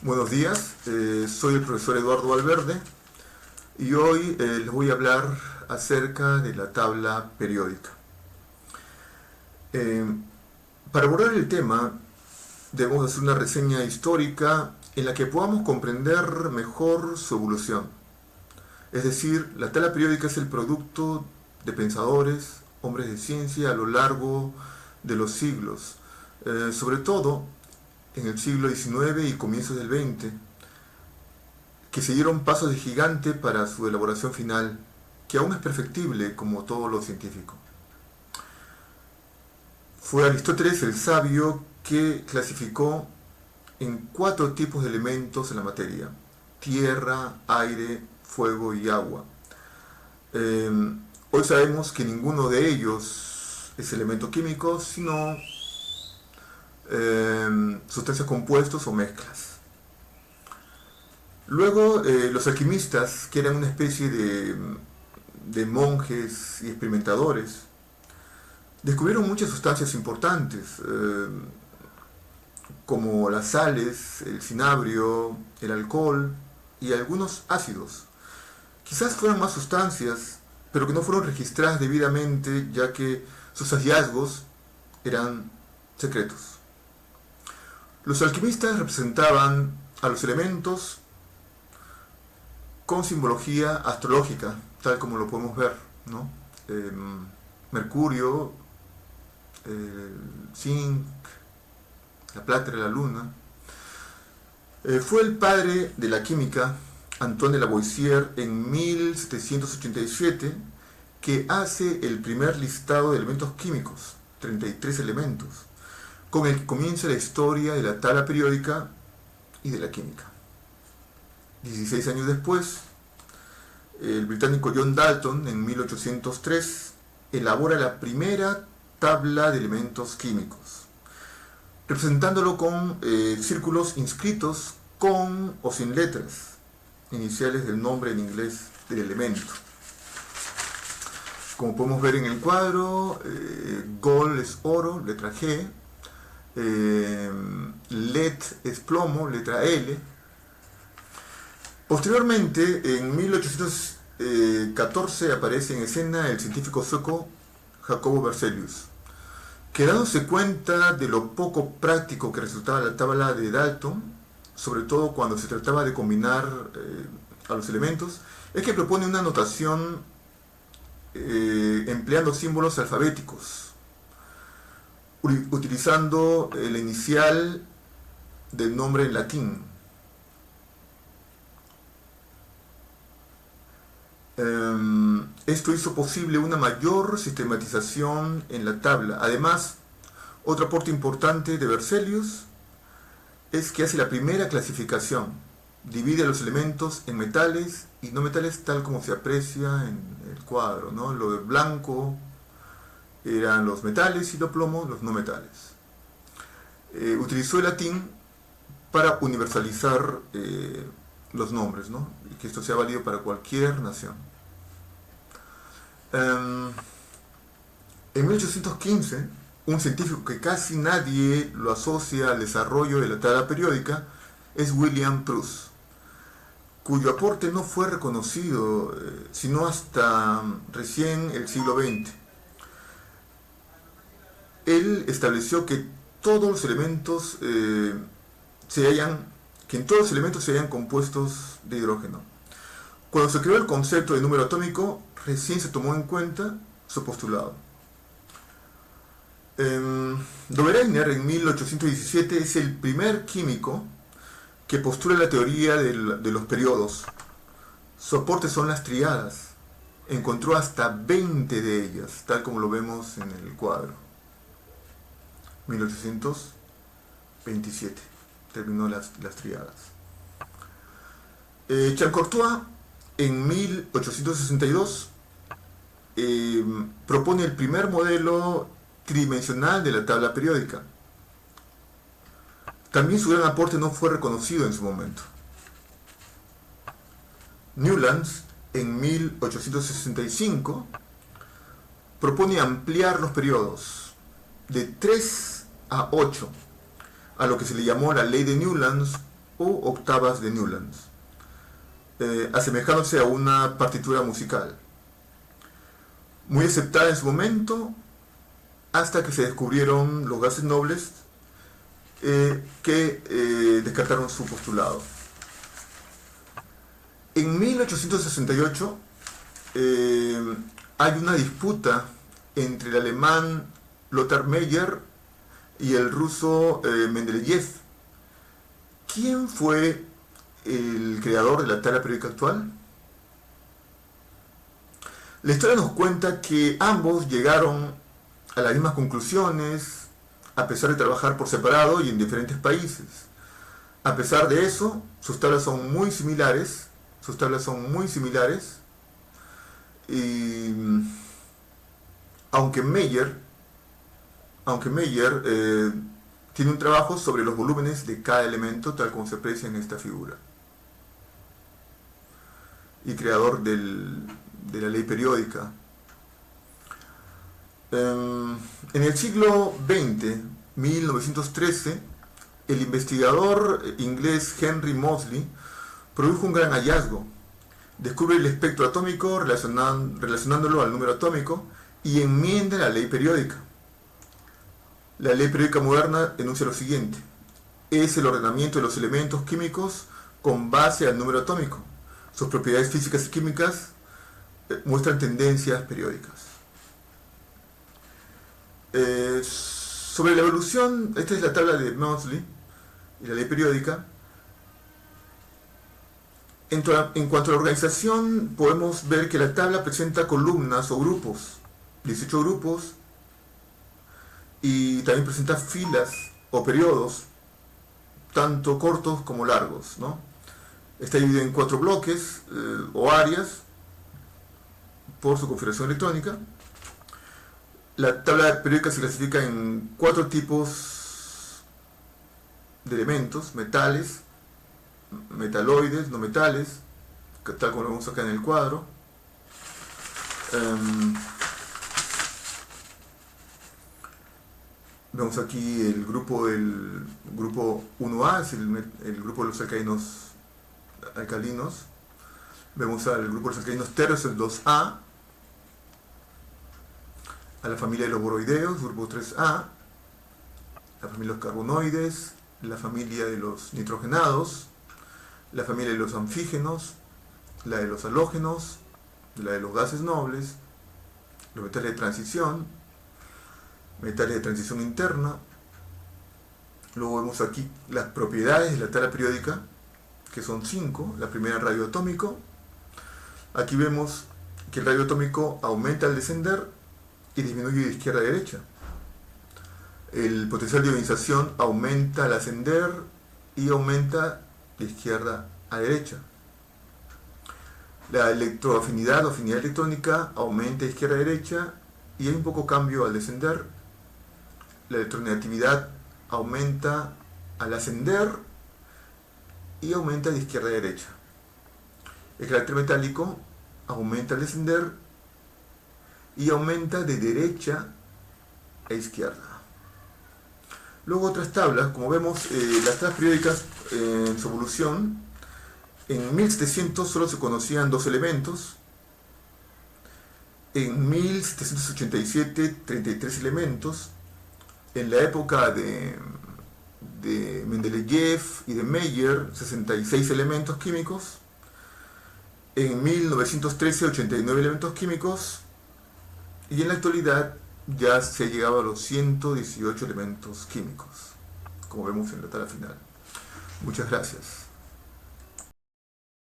Buenos días, soy el profesor Eduardo Valverde y hoy les voy a hablar acerca de la tabla periódica. Para abordar el tema debemos hacer una reseña histórica en la que podamos comprender mejor su evolución. Es decir, la tabla periódica es el producto de pensadores, hombres de ciencia a lo largo de los siglos, sobre todo en el siglo XIX y comienzos del XX, que se dieron pasos de gigante para su elaboración final, que aún es perfectible como todo lo científico. Fue Aristóteles el sabio que clasificó en 4 tipos de elementos en la materia: tierra, aire, fuego y agua. Hoy sabemos que ninguno de ellos es elemento químico, sino sustancias compuestos o mezclas. Luego los alquimistas, que eran una especie de monjes y experimentadores, descubrieron muchas sustancias importantes, como las sales, el cinabrio, el alcohol y algunos ácidos. Quizás fueran más sustancias, pero que no fueron registradas debidamente, ya que sus hallazgos eran secretos. Los alquimistas representaban a los elementos con simbología astrológica, tal como lo podemos ver, ¿no? Mercurio, zinc, la plata de la luna. Fue el padre de la química, Antoine de Lavoisier, en 1787, que hace el primer listado de elementos químicos, 33 elementos, con el que comienza la historia de la tabla periódica y de la química. 16 años después, el británico John Dalton, en 1803, elabora la primera tabla de elementos químicos, representándolo con círculos inscritos con o sin letras, iniciales del nombre en inglés del elemento. Como podemos ver en el cuadro, Gold es oro, letra G, Lead es plomo, letra L. Posteriormente, en 1814, aparece en escena el científico sueco Jacobo Berzelius, que, dándose cuenta de lo poco práctico que resultaba la tabla de Dalton, sobre todo cuando se trataba de combinar a los elementos, es que propone una notación empleando símbolos alfabéticos, utilizando la inicial del nombre en latín. Esto hizo posible una mayor sistematización en la tabla. Además, otro aporte importante de Berzelius es que hace la primera clasificación. Divide a los elementos en metales y no metales, tal como se aprecia en el cuadro, ¿no? Lo de blanco eran los metales y lo plomo los no metales. Utilizó el latín para universalizar los nombres, ¿no? Y que esto sea válido para cualquier nación. En 1815, un científico que casi nadie lo asocia al desarrollo de la tabla periódica es William Pruss, cuyo aporte no fue reconocido sino hasta recién el siglo XX. Él estableció que todos los elementos en todos los elementos se hallan compuestos de hidrógeno. Cuando se creó el concepto de número atómico, recién se tomó en cuenta su postulado. Dobereiner, en 1817, es el primer químico que postula la teoría de los periodos. Su aporte son las tríadas. Encontró hasta 20 de ellas, tal como lo vemos en el cuadro. 1827 terminó las tríadas. Chancourtois, en 1862, propone el primer modelo tridimensional de la tabla periódica. También su gran aporte no fue reconocido en su momento. Newlands, en 1865, propone ampliar los periodos de 3 a 8, a lo que se le llamó la ley de Newlands, o octavas de Newlands, asemejándose a una partitura musical. Muy aceptada en su momento, hasta que se descubrieron los gases nobles que descartaron su postulado. En 1868 hay una disputa entre el alemán Lothar Meyer y el ruso Mendeleev. ¿Quién fue el creador de la tabla periódica actual? La historia nos cuenta que ambos llegaron a las mismas conclusiones, a pesar de trabajar por separado y en diferentes países. A pesar de eso, sus tablas son muy similares, y aunque Meyer tiene un trabajo sobre los volúmenes de cada elemento, tal como se aprecia en esta figura, y creador de la ley periódica. En el siglo XX, 1913, el investigador inglés Henry Moseley produjo un gran hallazgo. Descubre el espectro atómico relacionándolo al número atómico y enmienda la ley periódica. La ley periódica moderna enuncia lo siguiente: es el ordenamiento de los elementos químicos con base al número atómico. Sus propiedades físicas y químicas muestran tendencias periódicas. Sobre la evolución, esta es la tabla de Moseley y la ley periódica. En cuanto a la organización, podemos ver que la tabla presenta columnas o grupos, 18 grupos, y también presenta filas o periodos, tanto cortos como largos, ¿no? Está dividido en 4 bloques o áreas por su configuración electrónica. La tabla periódica se clasifica en 4 tipos de elementos: metales, metaloides, no metales, tal como lo vemos acá en el cuadro. Vemos aquí el grupo 1A, es el grupo de los alcalinos. Vemos al grupo de los alcalinos tercios, el 2A. A la familia de los boroideos, grupo 3A. La familia de los carbonoides, la familia de los nitrogenados, la familia de los anfígenos, la de los halógenos, la de los gases nobles, los metales de transición interna. Luego vemos aquí las propiedades de la tabla periódica, que son 5. La primera, el radio atómico. Aquí vemos que el radio atómico aumenta al descender y disminuye de izquierda a derecha. El potencial de ionización aumenta al ascender y aumenta de izquierda a derecha. La electroafinidad o afinidad electrónica aumenta de izquierda a derecha y hay un poco cambio al descender. La electronegatividad aumenta al ascender y aumenta de izquierda a derecha. El carácter metálico aumenta al descender y aumenta de derecha a izquierda. Luego otras tablas, como vemos, las tablas periódicas en su evolución. En 1700 solo se conocían 2 elementos. En 1787, 33 elementos. En la época de Mendeleev y de Meyer, 66 elementos químicos. En 1913, 89 elementos químicos. Y en la actualidad ya se ha llegado a los 118 elementos químicos, como vemos en la tabla final. Muchas gracias.